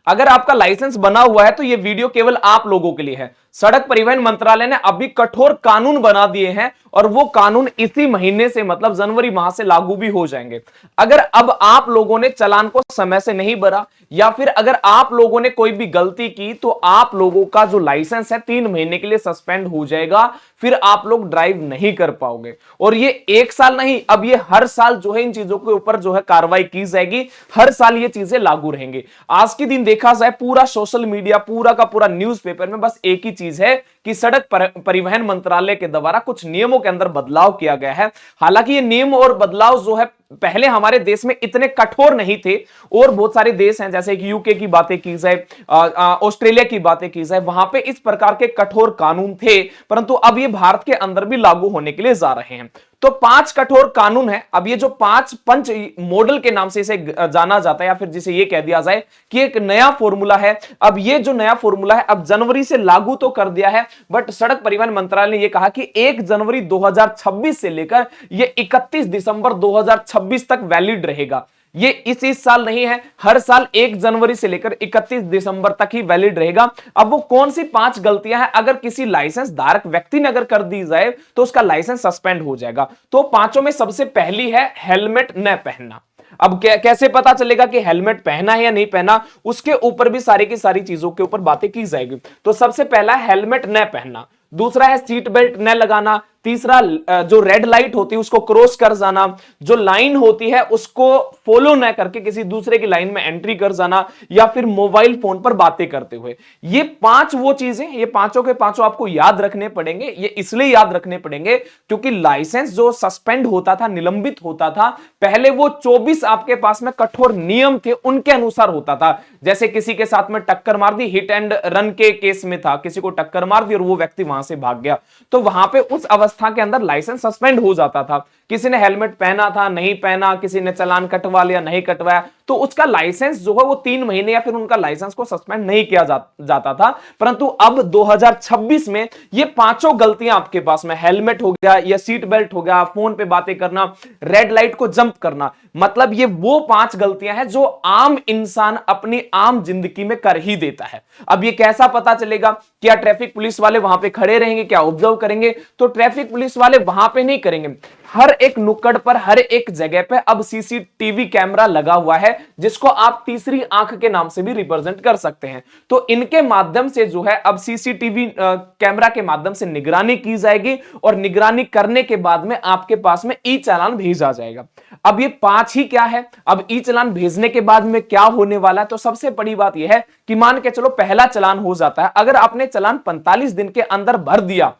अगर आपका लाइसेंस बना हुआ है तो ये वीडियो केवल आप लोगों के लिए है। सड़क परिवहन मंत्रालय ने अभी कठोर कानून बना दिए हैं और वो कानून इसी महीने से मतलब जनवरी माह से लागू भी हो जाएंगे। अगर अब आप लोगों ने चालान को समय से नहीं भरा या फिर अगर आप लोगों ने कोई भी गलती की तो आप लोगों का जो लाइसेंस है 3 महीने के लिए सस्पेंड हो जाएगा, फिर आप लोग ड्राइव नहीं कर पाओगे। और ये एक साल नहीं, अब ये हर साल जो है इन चीजों के ऊपर जो है कार्रवाई की जाएगी, हर साल ये चीजें लागू रहेंगी। आज के दिन देखा जाए पूरा सोशल मीडिया, पूरा का पूरा न्यूज़पेपर में बस एक ही चीज है कि सड़क परिवहन मंत्रालय के द्वारा कुछ नियमों के अंदर बदलाव किया गया है। हालांकि ये नियम और बदलाव जो है पहले हमारे देश में इतने कठोर नहीं थे, और बहुत सारे देश हैं जैसे कि यूके की बातें की जाए, ऑस्ट्रेलिया की बातें की जाए, वहां पे इस प्रकार के कठोर कानून थे, परंतु अब ये भारत के अंदर भी लागू होने के लिए जा रहे हैं। तो 5 कठोर कानून है। अब ये जो 5 पंच मॉडल के नाम से इसे जाना जाता है, या फिर जिसे ये कह दिया जाए कि एक नया फॉर्मूला है। अब ये जो नया फॉर्मूला है अब जनवरी से लागू तो कर दिया है, बट सड़क परिवहन मंत्रालय ने यह कहा कि 1 जनवरी 2026 से लेकर ये 31 दिसंबर 2026 तक वैलिड रहेगा। ये इस साल नहीं है, हर साल 1 जनवरी से लेकर 31 दिसंबर तक ही वैलिड रहेगा। अब वो कौन सी 5 गलतियां हैं, अगर किसी लाइसेंस धारक व्यक्ति ने अगर कर दी जाए तो उसका लाइसेंस सस्पेंड हो जाएगा। तो 5 में सबसे पहली है हेलमेट न पहनना। अब कैसे पता चलेगा कि हेलमेट पहना है या नहीं पहना, उसके ऊपर भी सारी की सारी चीजों के ऊपर बातें की जाएगी। तो सबसे पहला हेलमेट न पहनना, दूसरा है सीट बेल्ट न लगाना, तीसरा जो रेड लाइट होती है उसको क्रॉस कर जाना, जो लाइन होती है उसको फॉलो न करके किसी दूसरे की लाइन में एंट्री कर जाना, या फिर मोबाइल फोन पर बातें करते हुए। ये 5 वो चीजें, ये पांचों के पांचों आपको याद रखने पड़ेंगे। ये इसलिए याद रखने पड़ेंगे क्योंकि लाइसेंस जो सस्पेंड होता था, निलंबित होता था, पहले वो 24 आपके पास में कठोर नियम थे उनके अनुसार होता था। जैसे किसी के साथ में टक्कर मार दी, हिट एंड रन के केस में था, किसी को टक्कर मार दी और वो व्यक्ति वहां से भाग गया, तो वहां पे उस अवस्था के अंदर लाइसेंस सस्पेंड हो जाता था। किसी ने हेलमेट पहना था, नहीं पहना, किसी ने चालान कटवा लिया, नहीं कटवाया, तो उसका लाइसेंस जो है वो 3 महीने या फिर उनका लाइसेंस को सस्पेंड नहीं किया जाता था। परंतु अब 2026 में ये पांचों गलतियां आपके पास में, हेलमेट हो गया या सीट बेल्ट हो गया, फोन पे बातें करना, रेड लाइट को जंप करना, मतलब ये वो 5 गलतियां हैं जो आम इंसान अपनी आम जिंदगी में कर ही देता है। अब ये कैसा पता चलेगा? क्या ट्रैफिक पुलिस वाले वहां पे खड़े रहेंगे, क्या ऑब्जर्व करेंगे? तो ट्रैफिक पुलिस वाले वहां पे नहीं करेंगे। हर एक नुक्कड़ पर, हर एक जगह पे अब सीसीटीवी कैमरा लगा हुआ है, जिसको आप तीसरी आंख के नाम से भी रिप्रेजेंट कर सकते हैं। तो इनके माध्यम से जो है अब सीसीटीवी कैमरा के माध्यम से निगरानी की जाएगी, और निगरानी करने के बाद में आपके पास में ई चालान भेजा जाएगा। अब ये 5 ही क्या है, अब ई चालान भेजने के बाद में क्या होने वाला है? तो सबसे बड़ी बात यह है कि मान के चलो पहला चालान हो जाता है, अगर आपने चालान 45 दिन के अंदर भर दिया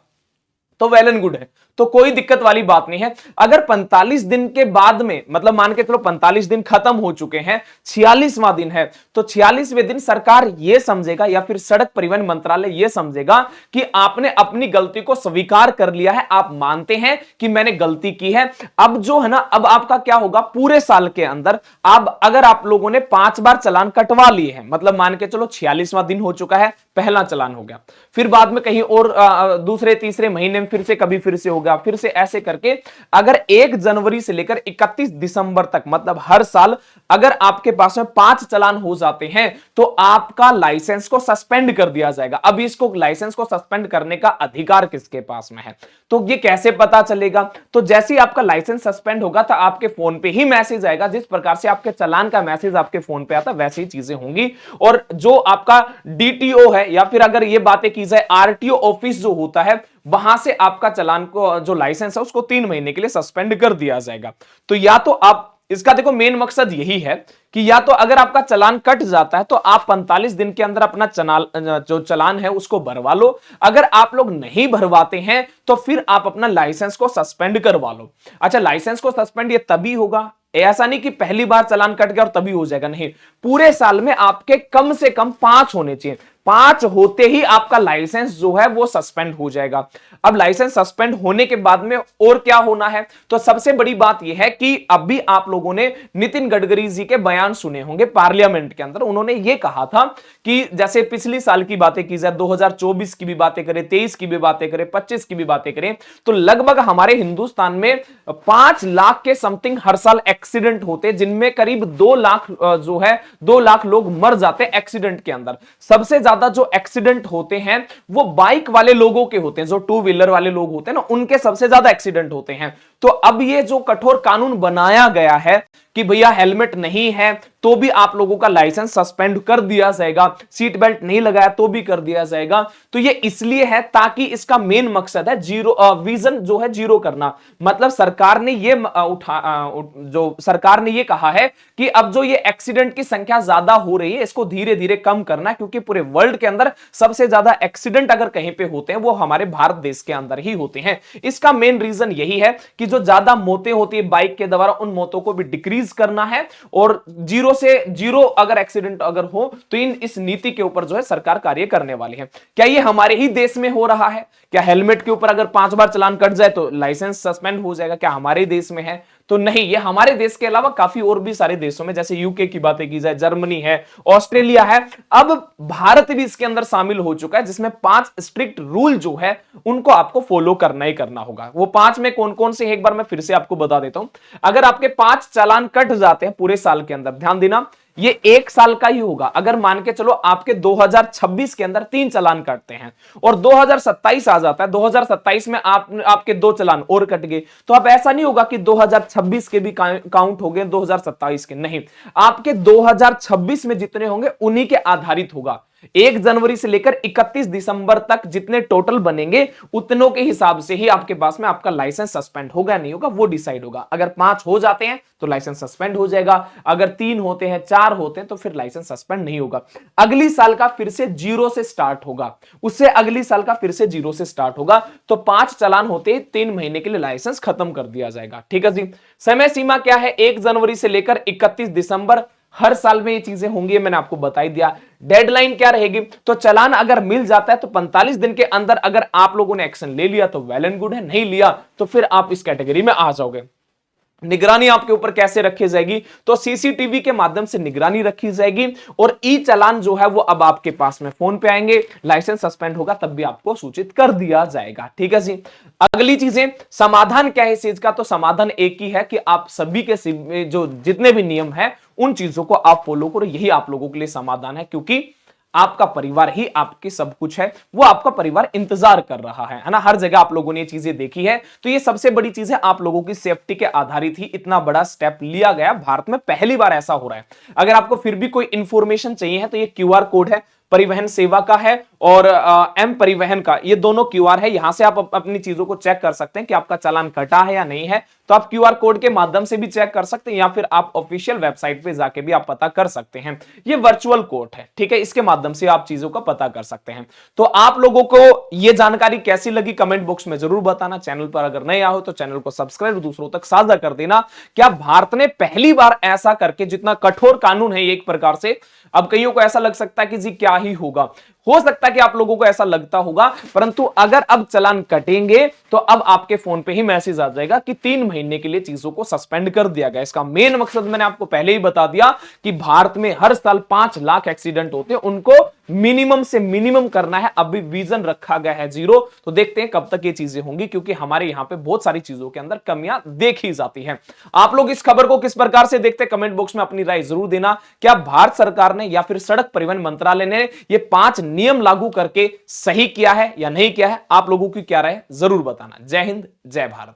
तो वेल एंड गुड है, तो कोई दिक्कत वाली बात नहीं है। अगर 45 दिन के बाद में, मतलब मान के चलो 45 दिन खत्म हो चुके हैं, 46वां दिन है, तो 46वें दिन सरकार यह समझेगा या फिर सड़क परिवहन मंत्रालय यह समझेगा कि आपने अपनी गलती को स्वीकार कर लिया है, आप मानते हैं कि मैंने गलती की है। अब जो है ना, अब आपका क्या होगा, पूरे साल के अंदर अब अगर आप लोगों ने 5 बार चालान कटवा लिए हैं, मतलब मान के चलो 46वां दिन हो चुका है, पहला चालान हो गया, फिर बाद में कहीं और दूसरे तीसरे महीने में फिर से कभी फिर से हो गया, फिर से ऐसे करके अगर 1 जनवरी से लेकर 31 दिसंबर तक, मतलब हर साल अगर आपके पास में 5 चालान हो जाते हैं तो आपका लाइसेंस को सस्पेंड कर दिया जाएगा। अब इसको लाइसेंस को सस्पेंड करने का अधिकार किसके पास में है? तो ये कैसे पता चलेगा? तो जैसे ही आपका लाइसेंस सस्पेंड होगा तो आपके फोन पे ही मैसेज आएगा, जिस प्रकार से आपके चालान का मैसेज आपके फोन पे आता वैसे ही चीजें होंगी। और जो आपका डीटीओ है या फिर अगर ये बातें की जाए आरटीओ ऑफिस जो होता है, वहां से आपका चालान को जो लाइसेंस है उसको 3 महीने के लिए सस्पेंड कर दिया जाएगा। तो या तो आप, इसका देखो मेन मकसद यही है कि या तो अगर आपका चालान कट जाता है तो आप 45 दिन के अंदर अपना जो चालान है उसको भरवा लो। अगर आप लोग नहीं भरवाते हैं तो फिर आप अपना लाइसेंस को सस्पेंड करवा लो। अच्छा, लाइसेंस को सस्पेंड ये तभी होगा, ऐसा नहीं कि पहली बार चालान कट गया और तभी हो जाएगा, नहीं, पूरे साल में आपके कम से कम 5 होने चाहिए। 5 होते ही आपका लाइसेंस जो है वो सस्पेंड हो जाएगा। अब लाइसेंस सस्पेंड होने के बाद में और क्या होना है, तो सबसे बड़ी बात यह है कि अभी आप लोगों ने नितिन गडकरी जी के बयान सुने होंगे पार्लियामेंट के अंदर। उन्होंने यह कहा था कि जैसे पिछली साल की बातें की जाए, 2024 की भी बातें करें, 23 की भी बातें करें, 25 की भी बातें करें, तो लगभग हमारे हिंदुस्तान में 5 लाख के समथिंग हर साल एक्सीडेंट होते, जिनमें करीब 2 लाख जो है 2 लाख लोग मर जाते एक्सीडेंट के अंदर। सबसे ज्यादा जो एक्सीडेंट होते हैं वो बाइक वाले लोगों के होते हैं, जो टू व्हीलर वाले लोग होते हैं ना, उनके सबसे ज्यादा एक्सीडेंट होते हैं। तो अब ये जो कठोर कानून बनाया गया है कि भैया हेलमेट नहीं है तो भी आप लोगों का लाइसेंस सस्पेंड कर दिया जाएगा, सीट बेल्ट नहीं लगाया तो भी कर दिया जाएगा, तो ये इसलिए है ताकि इसका मेन मकसद है जीरो विजन जो है जीरो करना। मतलब सरकार ने ये जो सरकार ने ये कहा है कि अब जो ये एक्सीडेंट की संख्या ज्यादा हो रही है इसको धीरे धीरे कम करना है, क्योंकि पूरे वर्ल्ड के अंदर सबसे ज्यादा एक्सीडेंट अगर कहीं पे होते हैं वो हमारे भारत देश के अंदर ही होते हैं। इसका मेन रीजन यही है कि जो ज्यादा मौतें होती है बाइक के द्वारा उन मौतों को भी डिक्रीज करना है, और जीरो अगर एक्सीडेंट अगर हो तो इस नीति के ऊपर जो है सरकार कार्य करने वाली है। क्या ये हमारे ही देश में हो रहा है? क्या हेलमेट के ऊपर अगर 5 बार चालान कट जाए तो लाइसेंस सस्पेंड हो जाएगा? क्या हमारे देश में है? तो नहीं, ये हमारे देश के अलावा काफी और भी सारे देशों में, जैसे यूके की बातें की जाए, जर्मनी है, ऑस्ट्रेलिया है, अब भारत भी इसके अंदर शामिल हो चुका है, जिसमें 5 स्ट्रिक्ट रूल जो है उनको आपको फॉलो करना ही करना होगा। वो 5 में कौन कौन से, एक बार मैं फिर से आपको बता देता हूं। अगर आपके 5 चालान कट जाते हैं पूरे साल के अंदर, ध्यान देना ये 1 साल का ही होगा। अगर मान के चलो आपके 2026 के अंदर 3 चालान कटते हैं और 2027 आ जाता है, 2027 में आपके 2 चालान और कट गए, तो अब ऐसा नहीं होगा कि 2026 के भी काउंट हो गए 2027 के, नहीं, आपके 2026 में जितने होंगे उन्हीं के आधारित होगा। 1 जनवरी से लेकर 31 दिसंबर तक जितने टोटल बनेंगे उतनों के हिसाब से ही आपके पास में आपका लाइसेंस सस्पेंड होगा नहीं होगा वो डिसाइड होगा। अगर 5 हो जाते हैं तो लाइसेंस सस्पेंड हो जाएगा, अगर 3 होते हैं, 4 होते हैं तो फिर लाइसेंस सस्पेंड नहीं होगा। अगली साल का फिर से 0 से स्टार्ट होगा, उससे अगली साल का फिर से 0 से स्टार्ट होगा। तो 5 चालान होते 3 महीने के लिए लाइसेंस खत्म कर दिया जाएगा। ठीक है जी। समय सीमा क्या है? 1 जनवरी से लेकर 31 दिसंबर, हर साल में ये चीजें होंगी, मैंने आपको बता ही दिया। डेडलाइन क्या रहेगी? तो चालान अगर मिल जाता है तो 45 दिन के अंदर अगर आप लोगों ने एक्शन ले लिया तो वेल एंड गुड है, नहीं लिया तो फिर आप इस कैटेगरी में आ जाओगे। निगरानी आपके ऊपर कैसे रखी जाएगी? तो सीसीटीवी के माध्यम से निगरानी रखी जाएगी, और ई चालान जो है वो अब आपके पास में फोन पे आएंगे। लाइसेंस सस्पेंड होगा तब भी आपको सूचित कर दिया जाएगा। ठीक है जी। अगली चीजें, समाधान क्या है इस चीज का? तो समाधान एक ही है कि आप सभी के जो जितने भी नियम है उन चीजों को आप फॉलो करो, यही आप लोगों के लिए समाधान है, क्योंकि आपका परिवार ही आपकी सब कुछ है, वो आपका परिवार इंतजार कर रहा है ना। हर जगह आप लोगों ने ये चीजें देखी है, तो ये सबसे बड़ी चीज है, आप लोगों की सेफ्टी के आधारित ही इतना बड़ा स्टेप लिया गया। भारत में पहली बार ऐसा हो रहा है। अगर आपको फिर भी कोई इंफॉर्मेशन चाहिए है तो ये क्यूआर कोड है, परिवहन सेवा का है और एम परिवहन का, ये दोनों क्यूआर है। यहां से आप अपनी चीजों को चेक कर सकते हैं कि आपका चालान कटा है या नहीं है, तो आप क्यूआर कोड के माध्यम से भी चेक कर सकते हैं, या फिर आप ऑफिशियल वेबसाइट पे जाके भी आप पता कर सकते हैं। ये वर्चुअल कोर्ट है, ठीक है, इसके माध्यम से आप चीजों का पता कर सकते हैं। तो आप लोगों को ये जानकारी कैसी लगी कमेंट बॉक्स में जरूर बताना। चैनल पर अगर नए आओ तो चैनल को सब्सक्राइब, दूसरों तक साझा कर देना। क्या भारत ने पहली बार ऐसा करके, जितना कठोर कानून है एक प्रकार से, अब कईयों को ऐसा लग सकता है कि जी क्या ही होगा, हो सकता है कि आप लोगों को ऐसा लगता होगा, परंतु अगर अब चालान कटेंगे तो अब आपके फोन पे ही मैसेज आ जाएगा कि 3 महीने के लिए चीजों को सस्पेंड कर दिया गया। इसका मेन मकसद मैंने आपको पहले ही बता दिया कि भारत में हर साल 5 लाख एक्सीडेंट होते हैं, उनको मिनिमम से मिनिमम करना है। अभी विजन रखा गया है 0, तो देखते हैं कब तक ये चीजें होंगी, क्योंकि हमारे यहां पे बहुत सारी चीजों के अंदर कमियां देखी जाती हैं। आप लोग इस खबर को किस प्रकार से देखते हैं कमेंट बॉक्स में अपनी राय जरूर देना। क्या भारत सरकार ने या फिर सड़क परिवहन मंत्रालय ने ये 5 नियम लागू करके सही किया है या नहीं किया है? आप लोगों की क्या राय जरूर बताना। जय हिंद, जय भारत।